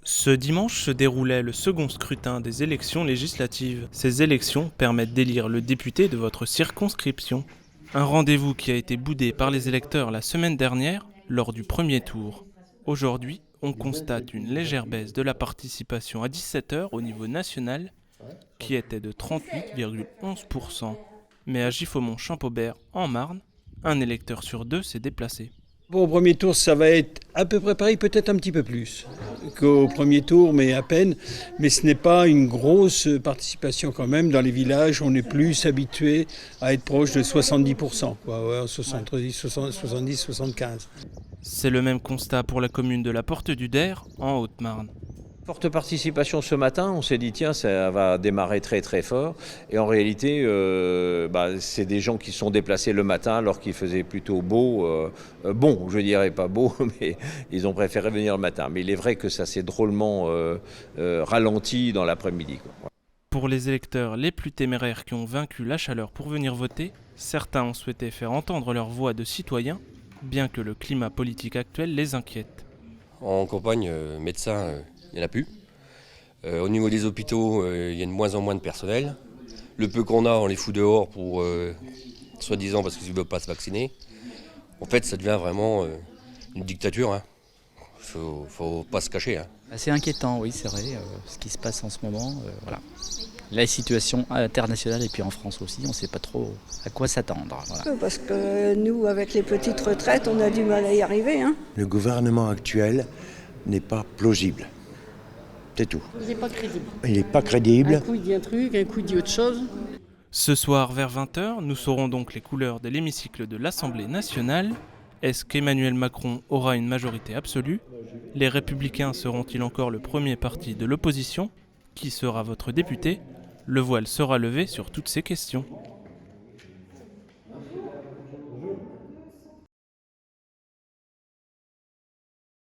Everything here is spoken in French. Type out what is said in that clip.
Ce dimanche se déroulait le second scrutin des élections législatives. Ces élections permettent d'élire le député de votre circonscription. Un rendez-vous qui a été boudé par les électeurs la semaine dernière lors du premier tour. Aujourd'hui, on constate une légère baisse de la participation à 17h au niveau national, qui était de 38,11%. Mais à Giffaumont-Champaubert, en Marne, un électeur sur deux s'est déplacé. Bon, au premier tour, ça va être à peu près pareil, peut-être un petit peu plus qu'au premier tour, mais à peine. Mais ce n'est pas une grosse participation quand même. Dans les villages, on est plus habitué à être proche de 70%, quoi, ouais, 70, 70, 75. C'est le même constat pour la commune de la Porte-du-Der, en Haute-Marne. Forte participation ce matin, on s'est dit tiens ça va démarrer très très fort et en réalité c'est des gens qui sont déplacés le matin alors qu'il faisait plutôt beau, bon je dirais pas beau mais ils ont préféré venir le matin. Mais il est vrai que ça s'est drôlement ralenti dans l'après-midi, quoi. Pour les électeurs les plus téméraires qui ont vaincu la chaleur pour venir voter, certains ont souhaité faire entendre leur voix de citoyens, bien que le climat politique actuel les inquiète. En campagne, médecins, il n'y en a plus. Au niveau des hôpitaux, il y a de moins en moins de personnel. Le peu qu'on a, on les fout dehors pour, soi-disant, parce qu'ils ne veulent pas se vacciner. En fait, ça devient vraiment une dictature. Hein. Faut pas se cacher. Hein. C'est inquiétant, oui, c'est vrai, ce qui se passe en ce moment. Voilà. La situation internationale et puis en France aussi, on ne sait pas trop à quoi s'attendre. Voilà. Parce que nous, avec les petites retraites, on a du mal à y arriver. Hein. Le gouvernement actuel n'est pas plausible. C'est tout. Il n'est pas crédible. Il n'est pas crédible. Un coup il dit un truc, un coup il dit autre chose. Ce soir vers 20h, nous saurons donc les couleurs de l'hémicycle de l'Assemblée nationale. Est-ce qu'Emmanuel Macron aura une majorité absolue? Les Républicains seront-ils encore le premier parti de l'opposition? Qui sera votre député? Le voile sera levé sur toutes ces questions.